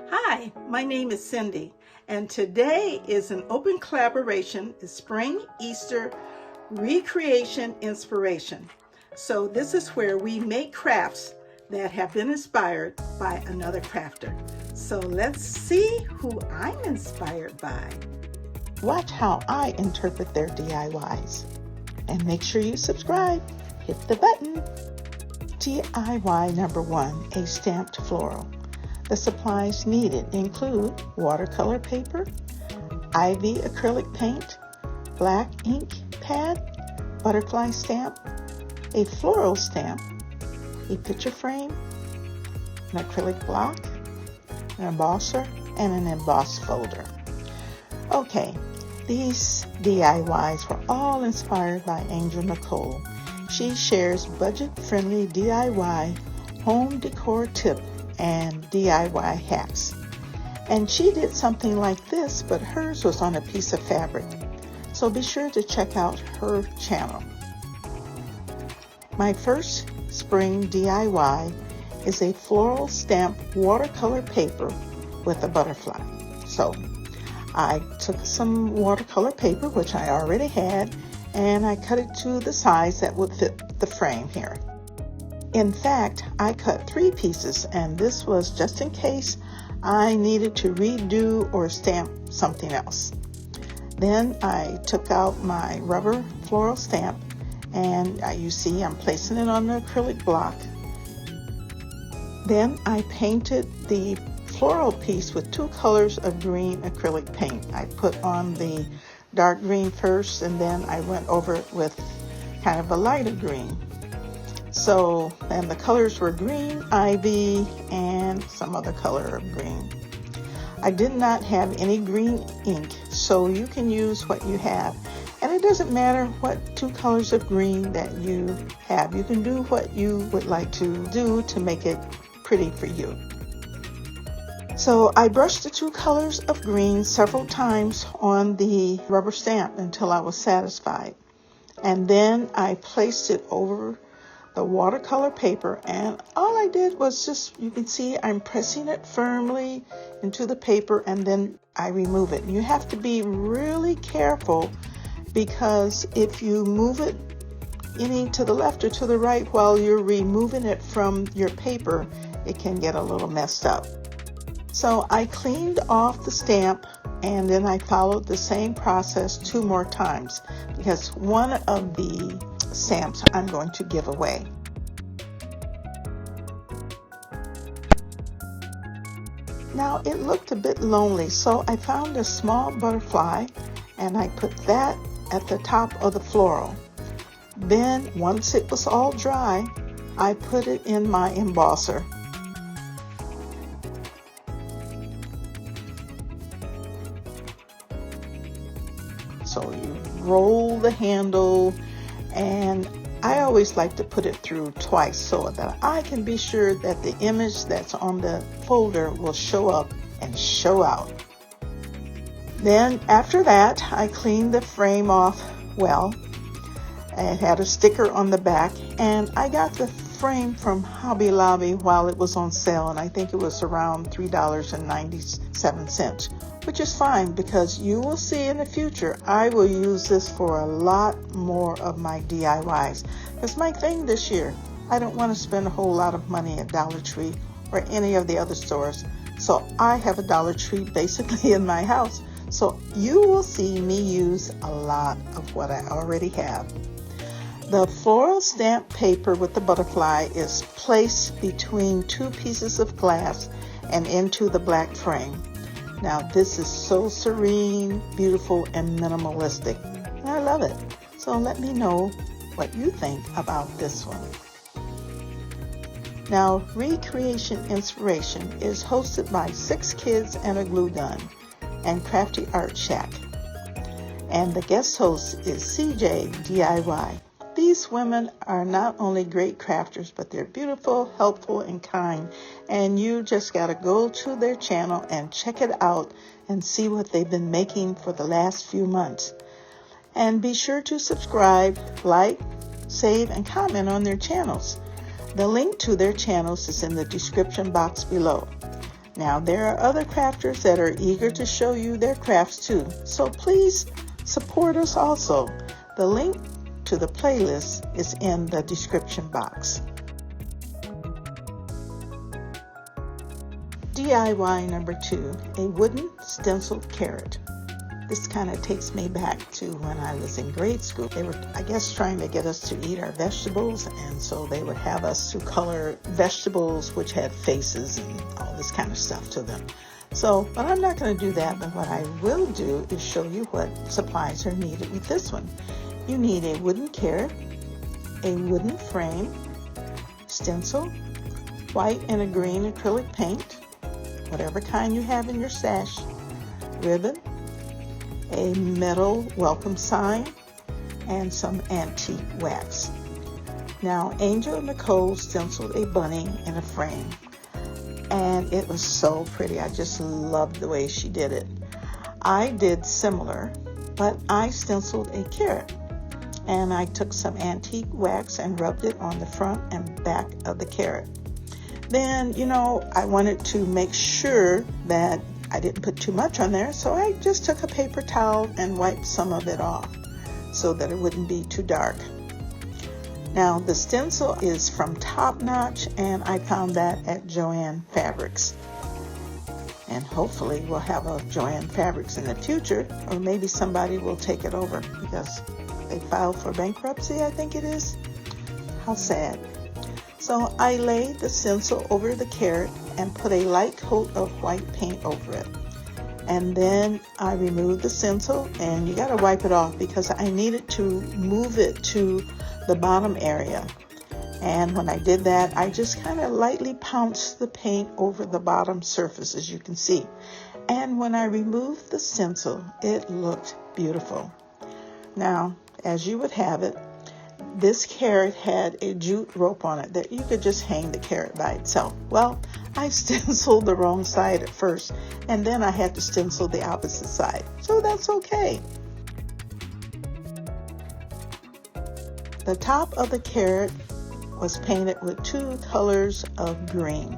Hi, my name is Cindy, and today is an open collaboration, is Spring Easter Recreation Inspiration. So this is where we make crafts that have been inspired by another crafter. So let's see who I'm inspired by. Watch how I interpret their DIYs. And make sure you subscribe. Hit the button. DIY number 1, a stamped floral. The supplies needed include watercolor paper, Ivy acrylic paint, black ink pad, butterfly stamp, a floral stamp, a picture frame, an acrylic block, an embosser, and an embossed folder. Okay, these DIYs were all inspired by Angel Nicole. She shares budget-friendly DIY home decor tip and DIY hacks. And she did something like this, but hers was on a piece of fabric. So be sure to check out her channel. My first spring DIY is a floral stamp watercolor paper with a butterfly. So I took some watercolor paper, which I already had, and I cut it to the size that would fit the frame here. In fact, I cut 3 pieces, and this was just in case I needed to redo or stamp something else. Then I took out my rubber floral stamp, and you see I'm placing it on the acrylic block. Then I painted the floral piece with 2 colors of green acrylic paint. I put on the dark green first, and then I went over it with kind of a lighter green. So, and the colors were green, ivy, and some other color of green. I did not have any green ink, so you can use what you have. And it doesn't matter what 2 colors of green that you have. You can do what you would like to do to make it pretty for you. So I brushed the 2 colors of green several times on the rubber stamp until I was satisfied. And then I placed it over the watercolor paper, and all I did was just, you can see I'm pressing it firmly into the paper, and then I remove it. You have to be really careful, because if you move it any to the left or to the right while you're removing it from your paper, it can get a little messed up. So I cleaned off the stamp, and then I followed the same process 2 more times, because one of the stamps I'm going to give away. Now it looked a bit lonely, so I found a small butterfly, and I put that at the top of the floral. Then once it was all dry, I put it in my embosser. So you roll the handle, and I always like to put it through twice so that I can be sure that the image that's on the folder will show up and show out. Then after that, I cleaned the frame off well. It had a sticker on the back, and I got the frame from Hobby Lobby while it was on sale, and I think it was around $3.97, which is fine, because you will see in the future I will use this for a lot more of my DIYs. That's my thing this year. I don't want to spend a whole lot of money at Dollar Tree or any of the other stores, so I have a Dollar Tree basically in my house. So you will see me use a lot of what I already have. The floral stamp paper with the butterfly is placed between 2 pieces of glass and into the black frame. Now this is so serene, beautiful, and minimalistic, and I love it. So let me know what you think about this one. Now, Recreation Inspiration is hosted by 6 kids and a glue gun and Crafty Art Shack. And the guest host is CJ DIY. These women are not only great crafters, but they're beautiful, helpful, and kind. And you just got to go to their channel and check it out and see what they've been making for the last few months. And be sure to subscribe, like, save, and comment on their channels. The link to their channels is in the description box below. Now, there are other crafters that are eager to show you their crafts too, so please support us also. The link to the playlist is in the description box. DIY number 2, a wooden stenciled carrot. This kind of takes me back to when I was in grade school. They were, I guess, trying to get us to eat our vegetables, and so they would have us to color vegetables which had faces and all this kind of stuff to them. So, but I'm not going to do that, but what I will do is show you what supplies are needed with this one. You need a wooden carrot, a wooden frame, stencil, white and a green acrylic paint, whatever kind you have in your stash, ribbon, a metal welcome sign, and some antique wax. Now, Angel Nicole stenciled a bunny in a frame, and it was so pretty. I just loved the way she did it. I did similar, but I stenciled a carrot, and I took some antique wax and rubbed it on the front and back of the carrot. Then, I wanted to make sure that I didn't put too much on there, so I just took a paper towel and wiped some of it off so that it wouldn't be too dark. Now, the stencil is from Top Notch, and I found that at Joann Fabrics. And hopefully we'll have a Joann Fabrics in the future, or maybe somebody will take it over because they filed for bankruptcy, I think it is. How sad. So I laid the stencil over the carrot and put a light coat of white paint over it. And then I removed the stencil, and you got to wipe it off because I needed to move it to the bottom area. And when I did that, I just kind of lightly pounced the paint over the bottom surface, as you can see. And when I removed the stencil, it looked beautiful. Now, as you would have it, this carrot had a jute rope on it that you could just hang the carrot by itself. Well, I stenciled the wrong side at first, and then I had to stencil the opposite side. So that's okay. The top of the carrot was painted with 2 colors of green,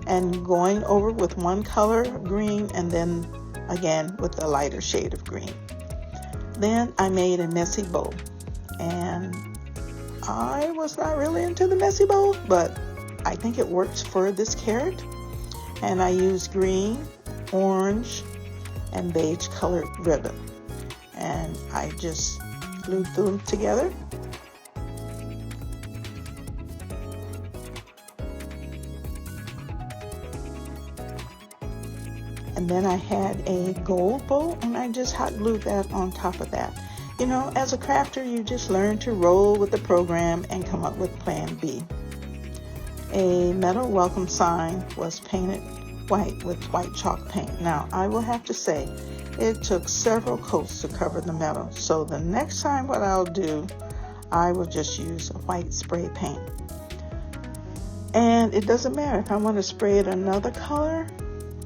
and going over with one color of green and then again with a lighter shade of green. Then I made a messy bow, and I was not really into the messy bow, but I think it works for this carrot. And I used green, orange, and beige colored ribbon, and I just glued them together. And then I had a gold bow, and I just hot glued that on top of that. As a crafter, you just learn to roll with the program and come up with plan B. A metal welcome sign was painted white with white chalk paint. Now, I will have to say, it took several coats to cover the metal. So the next time what I'll do, I will just use a white spray paint. And it doesn't matter if I want to spray it another color,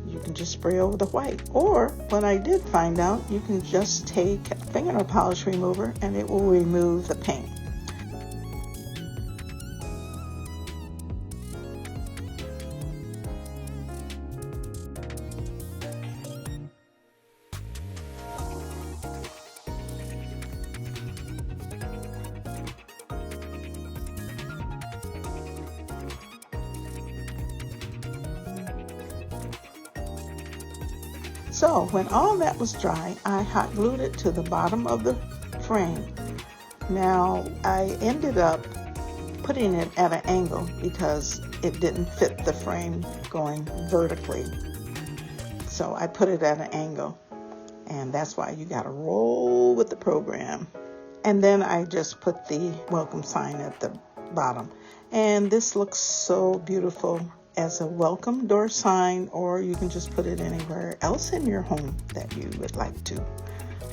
you can just spray over the white. Or what I did find out, you can just take a fingernail polish remover and it will remove the paint. So when all that was dry, I hot glued it to the bottom of the frame. Now I ended up putting it at an angle because it didn't fit the frame going vertically. So I put it at an angle, and that's why you gotta roll with the program. And then I just put the welcome sign at the bottom. And this looks so beautiful as a welcome door sign, or you can just put it anywhere else in your home that you would like to.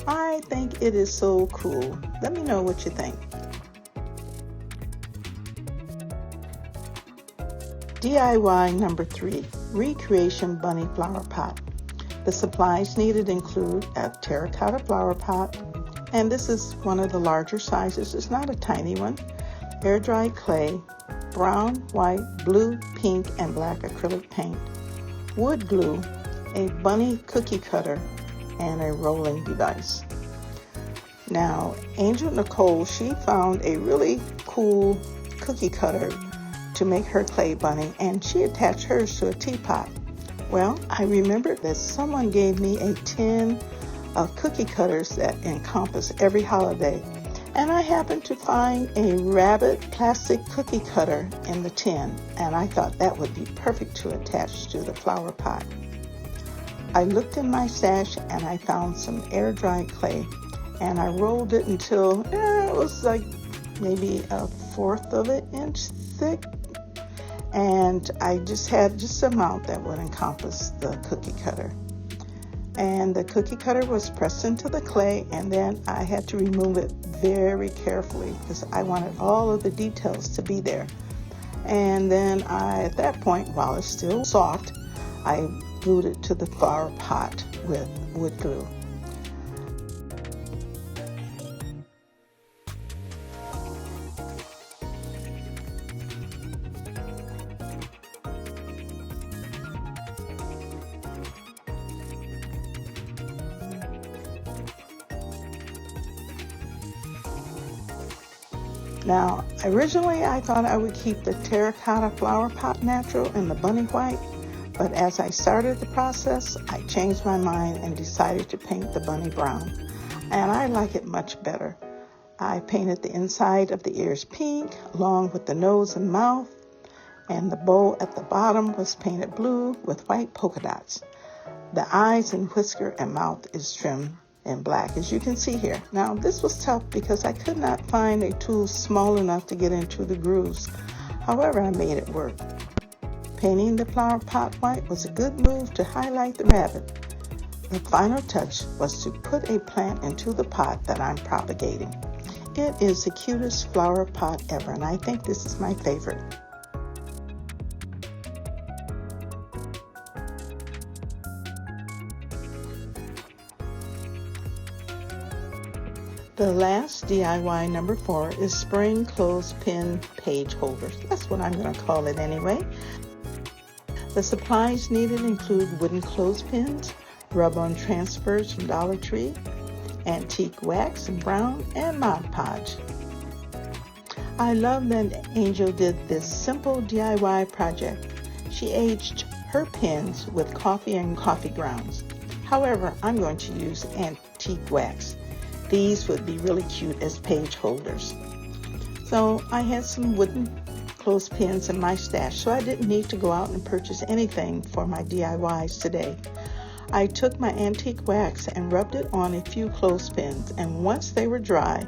I think it is so cool. Let me know what you think. DIY number 3, recreation bunny flower pot. The supplies needed include a terracotta flower pot, and this is one of the larger sizes. It's not a tiny one. Air-dried clay, brown, white, blue, pink, and black acrylic paint, wood glue, a bunny cookie cutter, and a rolling device. Now, Angel Nicole, she found a really cool cookie cutter to make her clay bunny, and she attached hers to a teapot. Well, I remembered that someone gave me a tin of cookie cutters that encompass every holiday, and I happened to find a rabbit plastic cookie cutter in the tin, and I thought that would be perfect to attach to the flower pot. I looked in my stash and I found some air-dried clay, and I rolled it until it was like maybe 1/4 of an inch thick, and I just had just an amount that would encompass the cookie cutter. And the cookie cutter was pressed into the clay, and then I had to remove it very carefully because I wanted all of the details to be there. And then at that point, while it's still soft, I glued it to the flower pot with wood glue. Now, originally I thought I would keep the terracotta flower pot natural and the bunny white, but as I started the process, I changed my mind and decided to paint the bunny brown, and I like it much better. I painted the inside of the ears pink, along with the nose and mouth, and the bow at the bottom was painted blue with white polka dots. The eyes and whisker and mouth is trimmed in black, as you can see here. Now, this was tough because I could not find a tool small enough to get into the grooves. However, I made it work. Painting the flower pot white was a good move to highlight the rabbit. The final touch was to put a plant into the pot that I'm propagating. It is the cutest flower pot ever, and I think this is my favorite. The last DIY, number 4, is spring clothespin page holders. That's what I'm going to call it anyway. The supplies needed include wooden clothespins, rub-on transfers from Dollar Tree, antique wax and brown, and Mod Podge. I love that Angel did this simple DIY project. She aged her pins with coffee and coffee grounds. However, I'm going to use antique wax. These would be really cute as page holders. So I had some wooden clothespins in my stash, so I didn't need to go out and purchase anything for my DIYs today. I took my antique wax and rubbed it on a few clothespins, and once they were dry,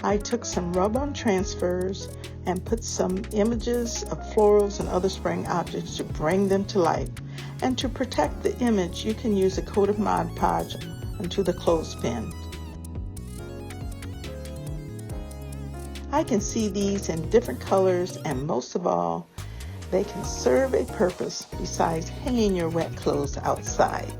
I took some rub-on transfers and put some images of florals and other spring objects to bring them to life. And to protect the image, you can use a coat of Mod Podge onto the clothespin. I can see these in different colors, and most of all, they can serve a purpose besides hanging your wet clothes outside.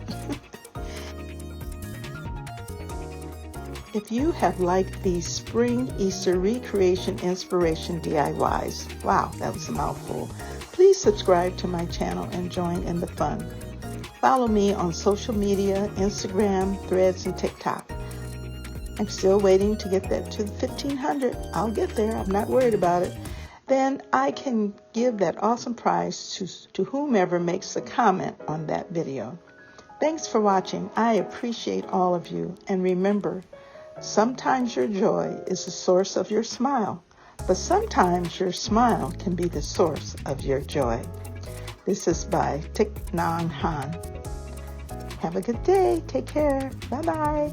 If you have liked these spring Easter recreation inspiration DIYs, wow, that was a mouthful, please subscribe to my channel and join in the fun. Follow me on social media, Instagram, Threads, and TikTok. I'm still waiting to get that to 1,500. I'll get there. I'm not worried about it. Then I can give that awesome prize to whomever makes a comment on that video. Thanks for watching. I appreciate all of you. And remember, sometimes your joy is the source of your smile, but sometimes your smile can be the source of your joy. This is by Thich Nhat Hanh. Have a good day. Take care. Bye-bye.